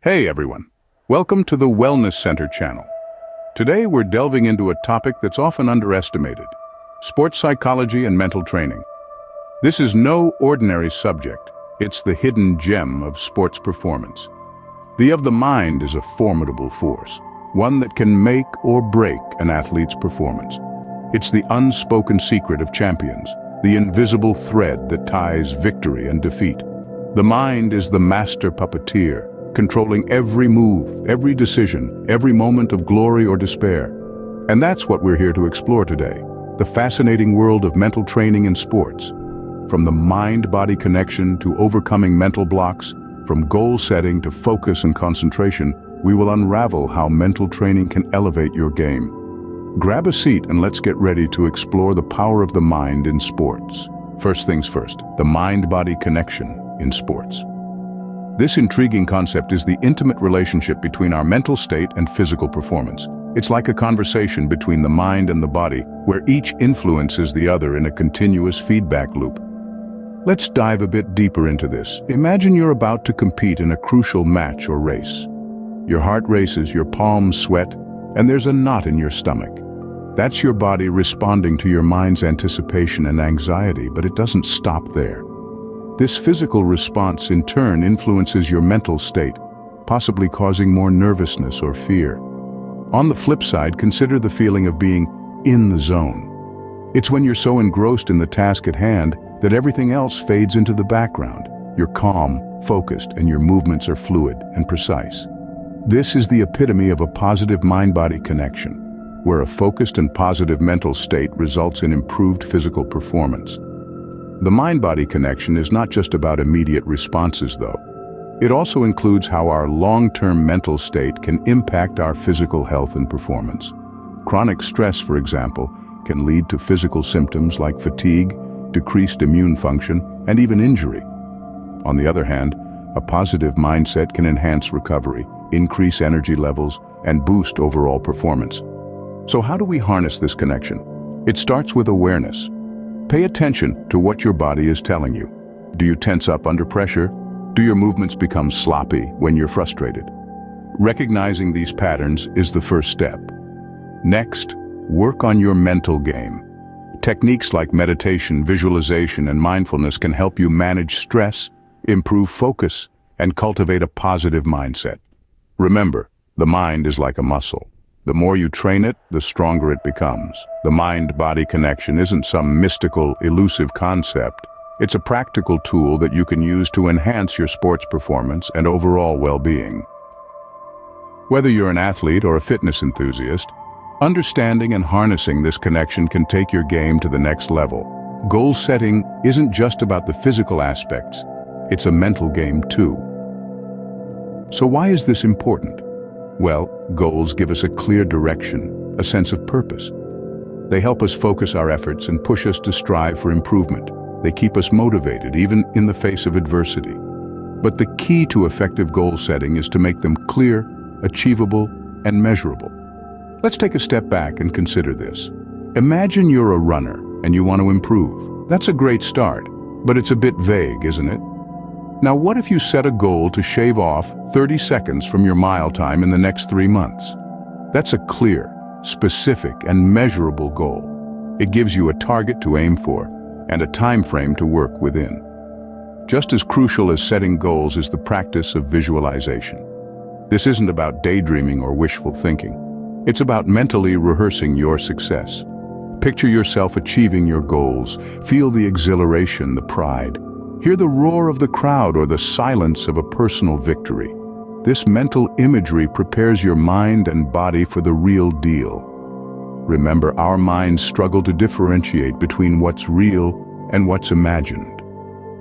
Hey everyone, welcome to the Wellness Center channel. Today we're delving into a topic that's often underestimated, sports psychology and mental training. This is no ordinary subject, it's the hidden gem of sports performance. The mind is a formidable force, one that can make or break an athlete's performance. It's the unspoken secret of champions, the invisible thread that ties victory and defeat. The mind is the master puppeteer, controlling every move, every decision, every moment of glory or despair. And that's what we're here to explore today, the fascinating world of mental training in sports. From the mind-body connection to overcoming mental blocks, from goal setting to focus and concentration, we will unravel how mental training can elevate your game. Grab a seat and let's get ready to explore the power of the mind in sports. First things first, the mind-body connection in sports. This intriguing concept is the intimate relationship between our mental state and physical performance. It's like a conversation between the mind and the body, where each influences the other in a continuous feedback loop. Let's dive a bit deeper into this. Imagine you're about to compete in a crucial match or race. Your heart races, your palms sweat, and there's a knot in your stomach. That's your body responding to your mind's anticipation and anxiety, but it doesn't stop there. This physical response in turn influences your mental state, possibly causing more nervousness or fear. On the flip side, consider the feeling of being in the zone. It's when you're so engrossed in the task at hand that everything else fades into the background. You're calm, focused, and your movements are fluid and precise. This is the epitome of a positive mind-body connection, where a focused and positive mental state results in improved physical performance. The mind-body connection is not just about immediate responses, though. It also includes how our long-term mental state can impact our physical health and performance. Chronic stress, for example, can lead to physical symptoms like fatigue, decreased immune function, and even injury. On the other hand, a positive mindset can enhance recovery, increase energy levels, and boost overall performance. So how do we harness this connection? It starts with awareness. Pay attention to what your body is telling you. Do you tense up under pressure? Do your movements become sloppy when you're frustrated? Recognizing these patterns is the first step. Next, work on your mental game. Techniques like meditation, visualization, and mindfulness can help you manage stress, improve focus, and cultivate a positive mindset. Remember, the mind is like a muscle. The more you train it, the stronger it becomes. The mind-body connection isn't some mystical, elusive concept. It's a practical tool that you can use to enhance your sports performance and overall well-being. Whether you're an athlete or a fitness enthusiast, understanding and harnessing this connection can take your game to the next level. Goal setting isn't just about the physical aspects, it's a mental game too. So why is this important? Well, goals give us a clear direction, a sense of purpose. They help us focus our efforts and push us to strive for improvement. They keep us motivated, even in the face of adversity. But the key to effective goal setting is to make them clear, achievable, and measurable. Let's take a step back and consider this. Imagine you're a runner and you want to improve. That's a great start, but it's a bit vague, isn't it? Now, what if you set a goal to shave off 30 seconds from your mile time in the next 3 months? That's a clear, specific, and measurable goal. It gives you a target to aim for and a time frame to work within. Just as crucial as setting goals is the practice of visualization. This isn't about daydreaming or wishful thinking. It's about mentally rehearsing your success. Picture yourself achieving your goals. Feel the exhilaration, the pride. Hear the roar of the crowd or the silence of a personal victory. This mental imagery prepares your mind and body for the real deal. Remember, our minds struggle to differentiate between what's real and what's imagined.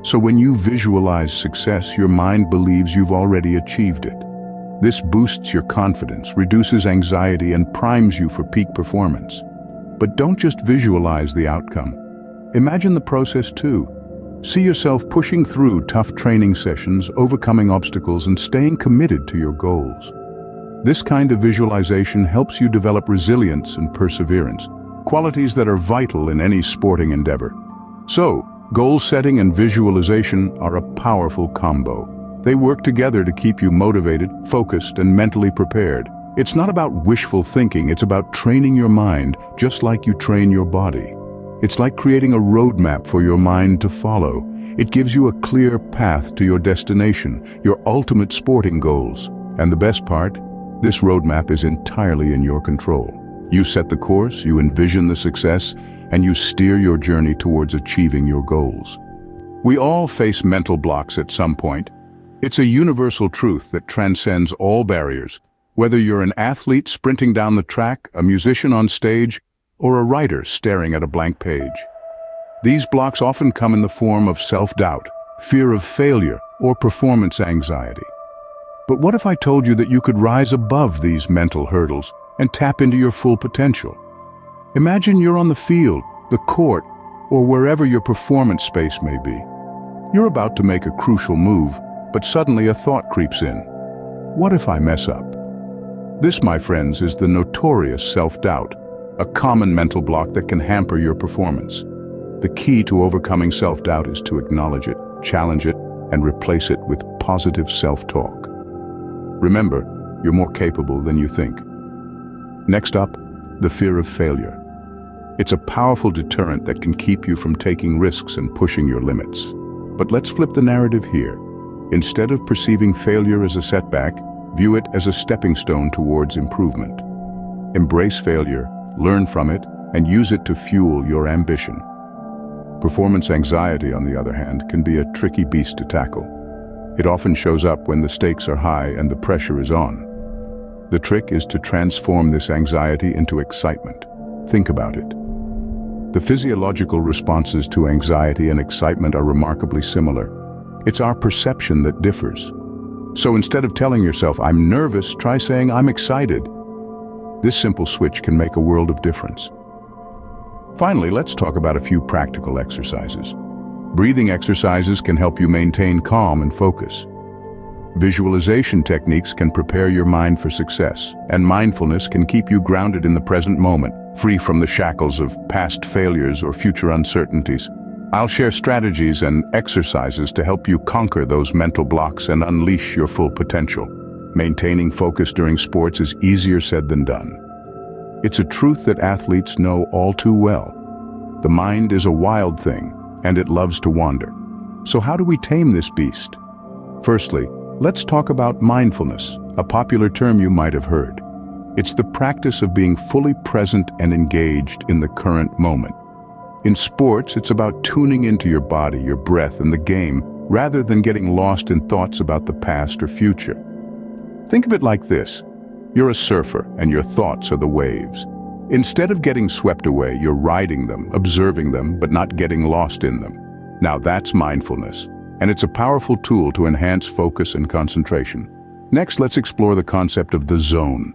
So when you visualize success, your mind believes you've already achieved it. This boosts your confidence, reduces anxiety, and primes you for peak performance. But don't just visualize the outcome. Imagine the process too. See yourself pushing through tough training sessions, overcoming obstacles, and staying committed to your goals. This kind of visualization helps you develop resilience and perseverance, qualities that are vital in any sporting endeavor. So, goal setting and visualization are a powerful combo. They work together to keep you motivated, focused, and mentally prepared. It's not about wishful thinking, it's about training your mind just like you train your body. It's like creating a roadmap for your mind to follow. It gives you a clear path to your destination, your ultimate sporting goals. And the best part? This roadmap is entirely in your control. You set the course, you envision the success, and you steer your journey towards achieving your goals. We all face mental blocks at some point. It's a universal truth that transcends all barriers. Whether you're an athlete sprinting down the track, a musician on stage, or a writer staring at a blank page. These blocks often come in the form of self-doubt, fear of failure, or performance anxiety. But what if I told you that you could rise above these mental hurdles and tap into your full potential? Imagine you're on the field, the court, or wherever your performance space may be. You're about to make a crucial move, but suddenly a thought creeps in. What if I mess up? This, my friends, is the notorious self-doubt, a common mental block that can hamper your performance. The key to overcoming self-doubt is to acknowledge it, challenge it, and replace it with positive self-talk. Remember, you're more capable than you think. Next up, the fear of failure. It's a powerful deterrent that can keep you from taking risks and pushing your limits. But let's flip the narrative here. Instead of perceiving failure as a setback, view it as a stepping stone towards improvement. Embrace failure, learn from it, and use it to fuel your ambition. Performance anxiety, on the other hand, can be a tricky beast to tackle. It often shows up when the stakes are high and the pressure is on. The trick is to transform this anxiety into excitement. Think about it. The physiological responses to anxiety and excitement are remarkably similar. It's our perception that differs. So instead of telling yourself, "I'm nervous," try saying, "I'm excited." This simple switch can make a world of difference. Finally, let's talk about a few practical exercises. Breathing exercises can help you maintain calm and focus. Visualization techniques can prepare your mind for success, and mindfulness can keep you grounded in the present moment, free from the shackles of past failures or future uncertainties. I'll share strategies and exercises to help you conquer those mental blocks and unleash your full potential. Maintaining focus during sports is easier said than done. It's a truth that athletes know all too well. The mind is a wild thing, and it loves to wander. So how do we tame this beast? Firstly, let's talk about mindfulness, a popular term you might have heard. It's the practice of being fully present and engaged in the current moment. In sports, it's about tuning into your body, your breath, and the game, rather than getting lost in thoughts about the past or future. Think of it like this. You're a surfer, and your thoughts are the waves. Instead of getting swept away, you're riding them, observing them, but not getting lost in them. Now that's mindfulness, and it's a powerful tool to enhance focus and concentration. Next, let's explore the concept of the zone.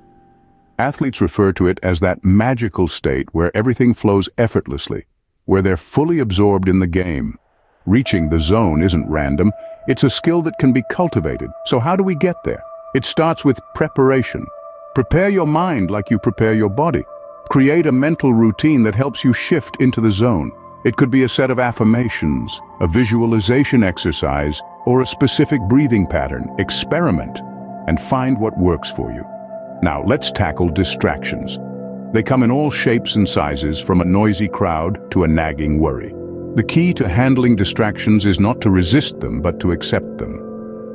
Athletes refer to it as that magical state where everything flows effortlessly, where they're fully absorbed in the game. Reaching the zone isn't random, it's a skill that can be cultivated. So how do we get there? It starts with preparation. Prepare your mind like you prepare your body. Create a mental routine that helps you shift into the zone. It could be a set of affirmations, a visualization exercise, or a specific breathing pattern. Experiment and find what works for you. Now, let's tackle distractions. They come in all shapes and sizes, from a noisy crowd to a nagging worry. The key to handling distractions is not to resist them, but to accept them.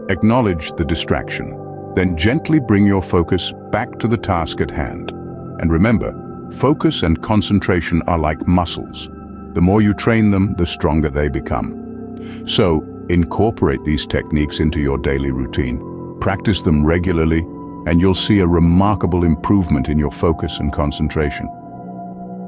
Acknowledge the distraction, then gently bring your focus back to the task at hand. And remember, focus and concentration are like muscles. The more you train them, the stronger they become. So, incorporate these techniques into your daily routine. Practice them regularly, and you'll see a remarkable improvement in your focus and concentration.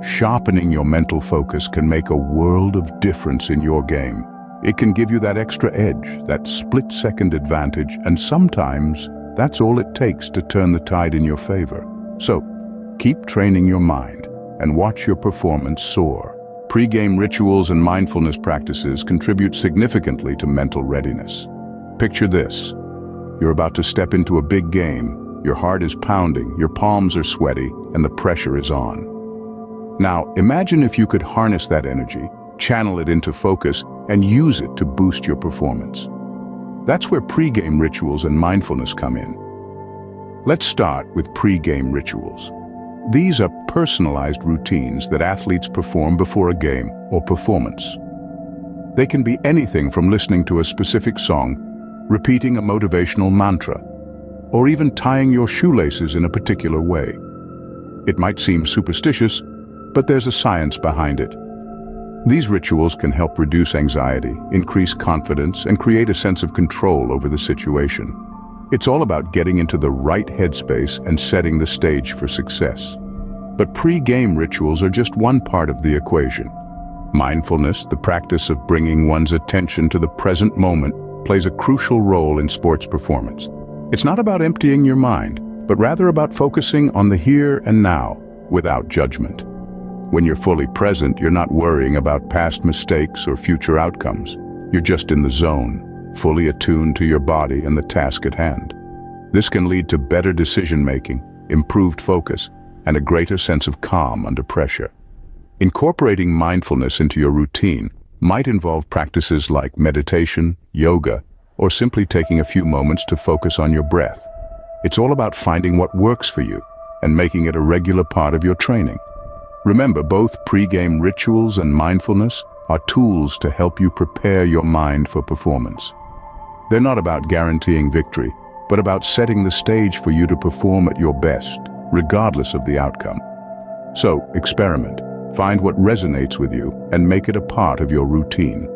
Sharpening your mental focus can make a world of difference in your game. It can give you that extra edge, that split-second advantage, and sometimes that's all it takes to turn the tide in your favor. So, keep training your mind and watch your performance soar. Pre-game rituals and mindfulness practices contribute significantly to mental readiness. Picture this. You're about to step into a big game. Your heart is pounding, your palms are sweaty, and the pressure is on. Now, imagine if you could harness that energy, channel it into focus, and use it to boost your performance. That's where pre-game rituals and mindfulness come in. Let's start with pre-game rituals. These are personalized routines that athletes perform before a game or performance. They can be anything from listening to a specific song, repeating a motivational mantra, or even tying your shoelaces in a particular way. It might seem superstitious, but there's a science behind it. These rituals can help reduce anxiety, increase confidence, and create a sense of control over the situation. It's all about getting into the right headspace and setting the stage for success. But pre-game rituals are just one part of the equation. Mindfulness, the practice of bringing one's attention to the present moment, plays a crucial role in sports performance. It's not about emptying your mind, but rather about focusing on the here and now, without judgment. When you're fully present, you're not worrying about past mistakes or future outcomes. You're just in the zone, fully attuned to your body and the task at hand. This can lead to better decision-making, improved focus, and a greater sense of calm under pressure. Incorporating mindfulness into your routine might involve practices like meditation, yoga, or simply taking a few moments to focus on your breath. It's all about finding what works for you and making it a regular part of your training. Remember, both pre-game rituals and mindfulness are tools to help you prepare your mind for performance. They're not about guaranteeing victory, but about setting the stage for you to perform at your best, regardless of the outcome. So, experiment, find what resonates with you, and make it a part of your routine.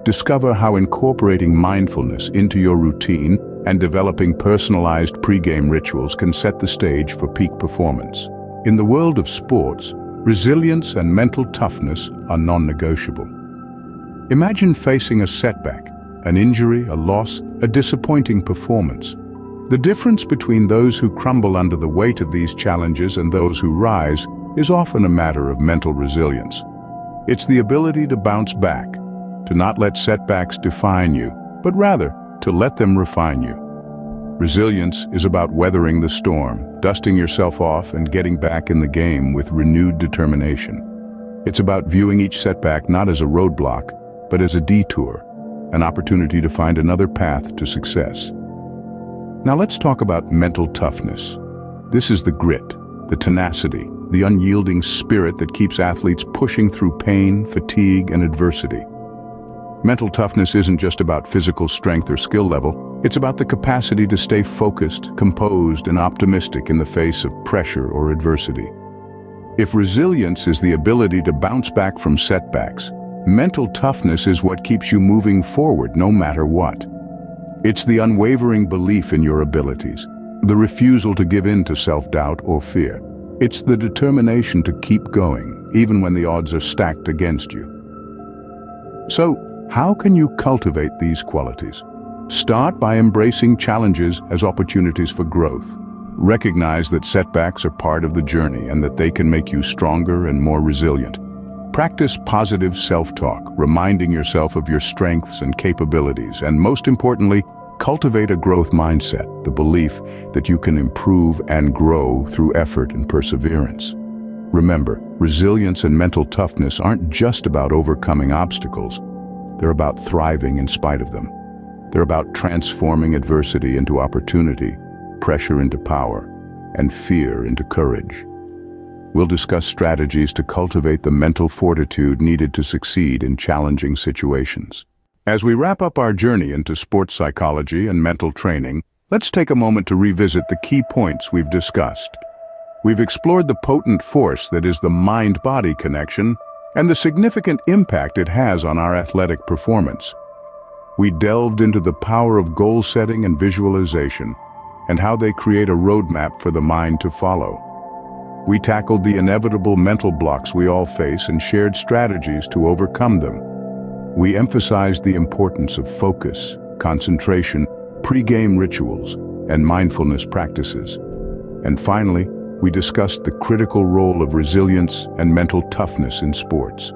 Discover how incorporating mindfulness into your routine and developing personalized pre-game rituals can set the stage for peak performance. In the world of sports, resilience and mental toughness are non-negotiable. Imagine facing a setback, an injury, a loss, a disappointing performance. The difference between those who crumble under the weight of these challenges and those who rise is often a matter of mental resilience. It's the ability to bounce back, to not let setbacks define you, but rather to let them refine you. Resilience is about weathering the storm, dusting yourself off, and getting back in the game with renewed determination. It's about viewing each setback not as a roadblock, but as a detour, an opportunity to find another path to success. Now let's talk about mental toughness. This is the grit, the tenacity, the unyielding spirit that keeps athletes pushing through pain, fatigue, and adversity. Mental toughness isn't just about physical strength or skill level. It's about the capacity to stay focused, composed, and optimistic in the face of pressure or adversity. If resilience is the ability to bounce back from setbacks, mental toughness is what keeps you moving forward no matter what. It's the unwavering belief in your abilities, the refusal to give in to self-doubt or fear. It's the determination to keep going, even when the odds are stacked against you. So, how can you cultivate these qualities? Start by embracing challenges as opportunities for growth. Recognize that setbacks are part of the journey and that they can make you stronger and more resilient. Practice positive self-talk, reminding yourself of your strengths and capabilities, and most importantly, cultivate a growth mindset, the belief that you can improve and grow through effort and perseverance. Remember, resilience and mental toughness aren't just about overcoming obstacles. They're about thriving in spite of them. They're about transforming adversity into opportunity, pressure into power, and fear into courage. We'll discuss strategies to cultivate the mental fortitude needed to succeed in challenging situations. As we wrap up our journey into sports psychology and mental training, let's take a moment to revisit the key points we've discussed. We've explored the potent force that is the mind-body connection and the significant impact it has on our athletic performance. We delved into the power of goal setting and visualization, and how they create a roadmap for the mind to follow. We tackled the inevitable mental blocks we all face and shared strategies to overcome them. We emphasized the importance of focus, concentration, pre-game rituals, and mindfulness practices. And finally, we discussed the critical role of resilience and mental toughness in sports.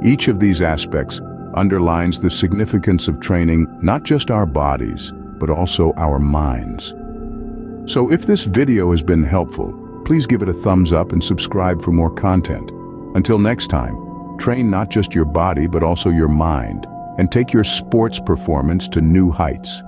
Each of these aspects underlines the significance of training not just our bodies, but also our minds. So if this video has been helpful, please give it a thumbs up and subscribe for more content. Until next time, train not just your body, but also your mind, and take your sports performance to new heights.